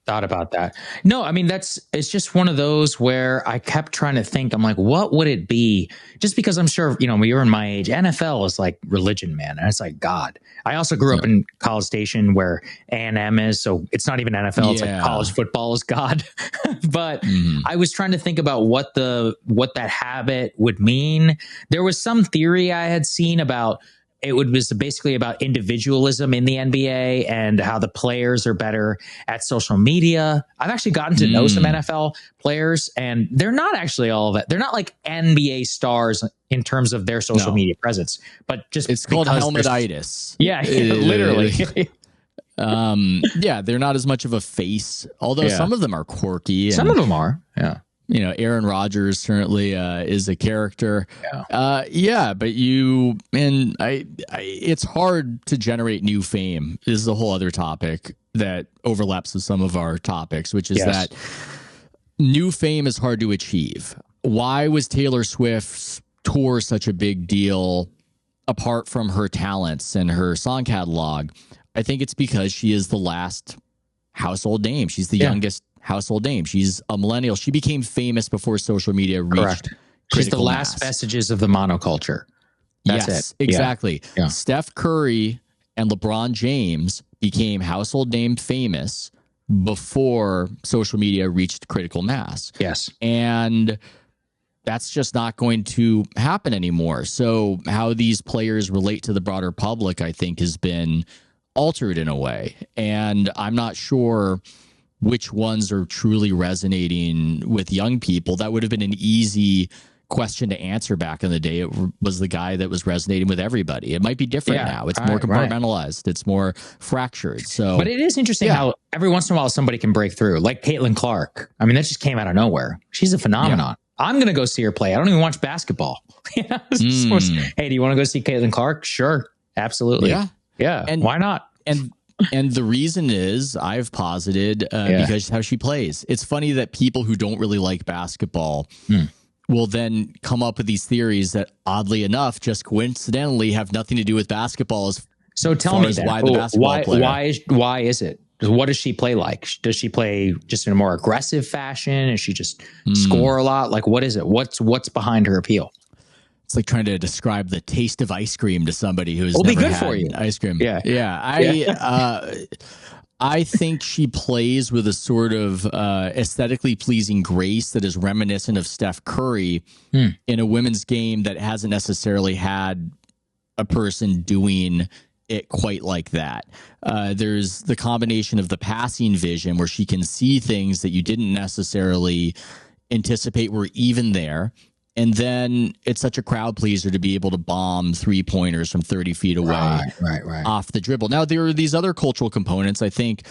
thought about that. No, I mean, it's just one of those where I kept trying to think, I'm like, what would it be? Just because I'm sure, when you're in my age, NFL is like religion, man. And it's like God. I also grew up in College Station where A&M is, so it's not even NFL, it's like college football is God. But I was trying to think about what that habit would mean. There was some theory I had seen about was basically about individualism in the NBA and how the players are better at social media. I've actually gotten to know some NFL players, and they're not actually all of it. They're not like NBA stars in terms of their social media presence, but just it's called helmetitis. Yeah, literally. They're not as much of a face, although some of them are quirky. Some of them are, yeah. Aaron Rodgers certainly is a character. But it's hard to generate new fame. This is a whole other topic that overlaps with some of our topics, which is that new fame is hard to achieve. Why was Taylor Swift's tour such a big deal apart from her talents and her song catalog? I think it's because she is the last household name. She's the youngest household name. She's a millennial. She became famous before social media reached. She's the last vestiges of the monoculture. That's it. Exactly. Yeah. Steph Curry and LeBron James became household name famous before social media reached critical mass. Yes. And that's just not going to happen anymore. So how these players relate to the broader public, I think, has been altered in a way. And I'm not sure which ones are truly resonating with young people. That would have been an easy question to answer back in the day. It was the guy that was resonating with everybody. It might be different now. It's more compartmentalized. It's more fractured. So, but it is interesting how every once in a while somebody can break through, like Caitlin Clark. I mean, that just came out of nowhere. She's a phenomenon. I'm going to go see her play. I don't even watch basketball. Hey, do you want to go see Caitlin Clark? Sure. Absolutely. Yeah. And why not? And the reason is, I've posited, because how she plays. It's funny that people who don't really like basketball will then come up with these theories that, oddly enough, just coincidentally have nothing to do with basketball. So tell me why is it? What does she play like? Does she play just in a more aggressive fashion? Does she just score a lot? Like, what is it? What's behind her appeal? It's like trying to describe the taste of ice cream to somebody who's never had for you. Ice cream. I think she plays with a sort of aesthetically pleasing grace that is reminiscent of Steph Curry in a women's game that hasn't necessarily had a person doing it quite like that. There's the combination of the passing vision where she can see things that you didn't necessarily anticipate were even there. And then it's such a crowd pleaser to be able to bomb 3-pointers from 30 feet away off the dribble. Now, there are these other cultural components. I think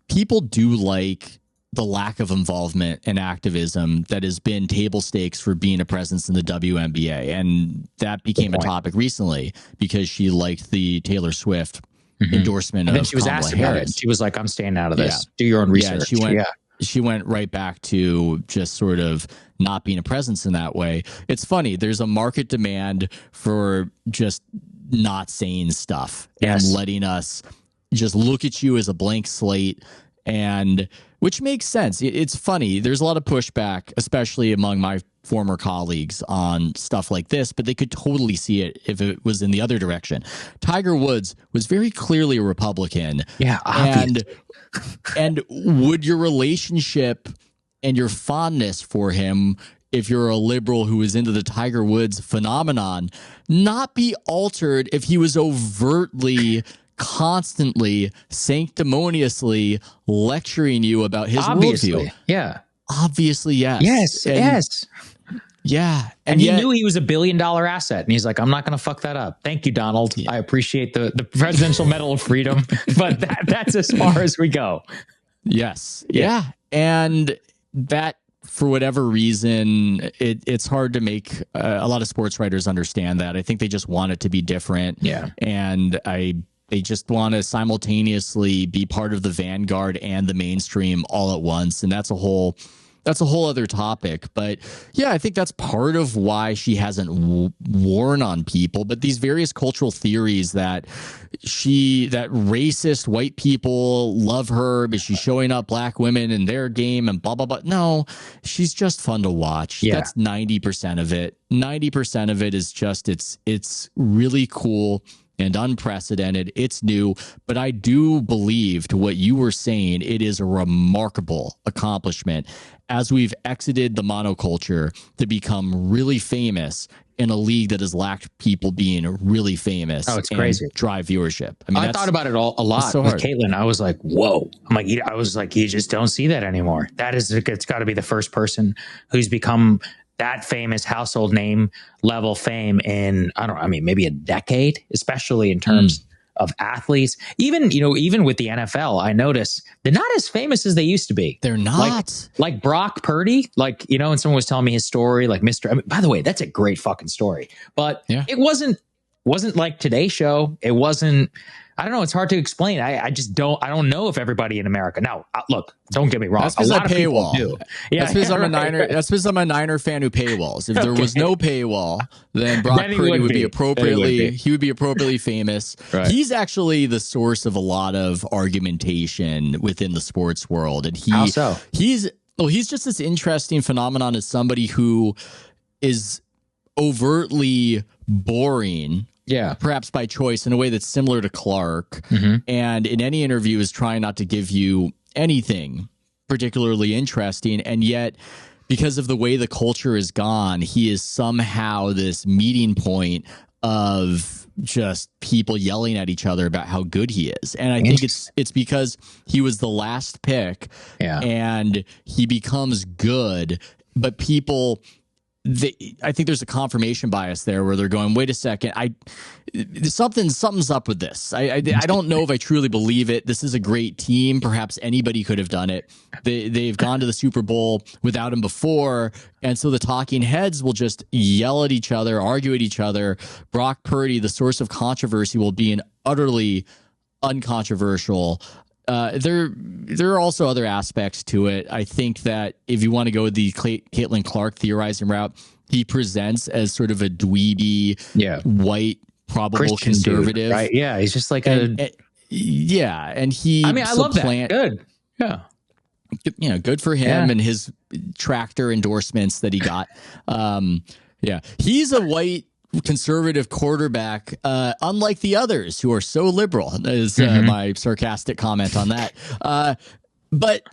people do like the lack of involvement and activism that has been table stakes for being a presence in the WNBA. And that became a topic recently because she liked the Taylor Swift endorsement. And then she was asked about it. She was like, I'm staying out of this. Do your own research. She went right back to just sort of not being a presence in that way. It's funny. There's a market demand for just not saying stuff and letting us just look at you as a blank slate, and which makes sense. It's funny. There's a lot of pushback, especially among my former colleagues, on stuff like this, but they could totally see it if it was in the other direction. Tiger Woods was very clearly a Republican. Yeah, and would your relationship and your fondness for him, if you're a liberal who is into the Tiger Woods phenomenon, not be altered if he was overtly, constantly, sanctimoniously lecturing you about his worldview? Yeah. Obviously, yes. Yes. Yeah. And he knew he was $1 billion asset. And he's like, I'm not going to fuck that up. Thank you, Donald. I appreciate the Presidential Medal of Freedom, but that's as far as we go. Yes. Yeah. And that, for whatever reason, it's hard to make a lot of sports writers understand that. I think they just want it to be different. Yeah. And they just want to simultaneously be part of the vanguard and the mainstream all at once. And that's a whole that's a whole other topic. But yeah, I think that's part of why she hasn't worn on people. But these various cultural theories that racist white people love her, but she's showing up black women in their game and blah, blah, blah. No, she's just fun to watch. Yeah. That's 90% of it. 90% of it is just, it's really cool and unprecedented. It's new, but I do believe, to what you were saying, it is a remarkable accomplishment as we've exited the monoculture to become really famous in a league that has lacked people being really famous. Oh, it's crazy. Drive viewership. I mean, I thought about it a lot with Caitlin. I was like, whoa. I was like, you just don't see that anymore. It's got to be the first person who's become that famous household name level fame in, maybe a decade, especially in terms of athletes. Even with the NFL, I notice they're not as famous as they used to be. They're not. Like Brock Purdy, and someone was telling me his story, like by the way, that's a great fucking story. But it wasn't like Today Show. It wasn't, I don't know. It's hard to explain. I don't know if everybody in America. Now, look, don't get me wrong. That's because I paywall. Yeah, that's because I'm a Niner. That's because I'm a Niner fan who paywalls. If there was no paywall, then Brock Purdy would be appropriately famous. Right. He's actually the source of a lot of argumentation within the sports world, and how so? He's just this interesting phenomenon as somebody who is overtly boring. Yeah, perhaps by choice, in a way that's similar to Clark. And in any interview is trying not to give you anything particularly interesting. And yet, because of the way the culture is gone, he is somehow this meeting point of just people yelling at each other about how good he is. And I think it's because he was the last pick and he becomes good, but people... I think there's a confirmation bias there where they're going, wait a second, something's up with this. I don't know if I truly believe it. This is a great team. Perhaps anybody could have done it. They've gone to the Super Bowl without him before. And so the talking heads will just yell at each other, argue at each other. Brock Purdy, the source of controversy, will be an utterly uncontroversial. There are also other aspects to it. I think that if you want to go with the Caitlin Clark theorizing route, he presents as sort of a dweeby, white, probable Christian conservative, dude, right? Yeah, he's just like and he. I love that. Good, yeah. Good for him and his tractor endorsements that he got. He's a white conservative quarterback, unlike the others who are so liberal, is my sarcastic comment on that. But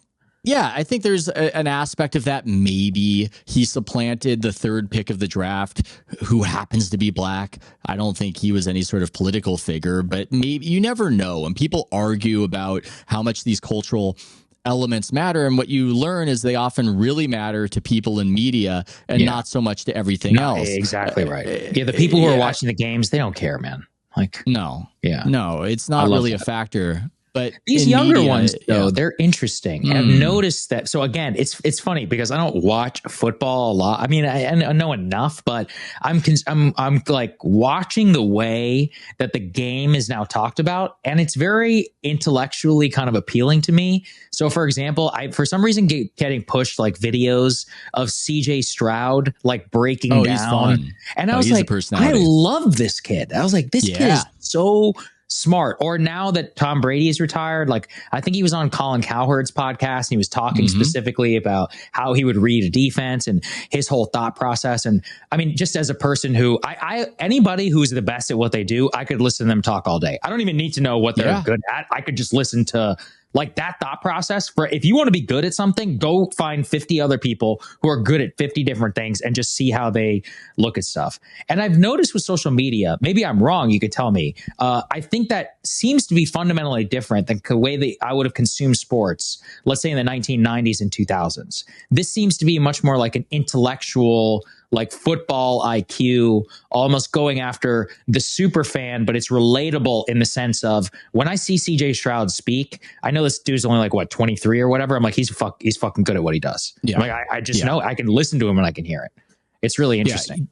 yeah, I think there's an aspect of that. Maybe he supplanted the third pick of the draft, who happens to be black. I don't think he was any sort of political figure, but maybe, you never know. And people argue about how much these cultural elements matter, and what you learn is they often really matter to people in media and not so much to everything else. Exactly right. The people who are watching the games, they don't care, man. No, it's not really a factor. But these younger ones, though, they're interesting. And I've noticed that. So again, it's funny because I don't watch football a lot. I mean, I know enough, but I'm like watching the way that the game is now talked about, and it's very intellectually kind of appealing to me. So, for example, I for some reason getting pushed like videos of CJ Stroud like breaking down, he's fun. And I was like, I love this kid. I was like, this kid is so smart. Or now that Tom Brady is retired, like I think he was on Colin Cowherd's podcast and he was talking specifically about how he would read a defense and his whole thought process. And I mean, just as a person who anybody who's the best at what they do, I could listen to them talk all day. I don't even need to know what they're good at. I could just listen to like that thought process. For if you want to be good at something, go find 50 other people who are good at 50 different things and just see how they look at stuff. And I've noticed with social media, maybe I'm wrong, you could tell me. I think that seems to be fundamentally different than the way that I would have consumed sports, let's say in the 1990s and 2000s. This seems to be much more like an intellectual, like football IQ, almost going after the super fan, but it's relatable in the sense of when I see CJ Stroud speak, I know this dude's only like 23 or whatever. I'm like, he's fucking good at what he does. Yeah. Like I just know I can listen to him and I can hear it. It's really interesting.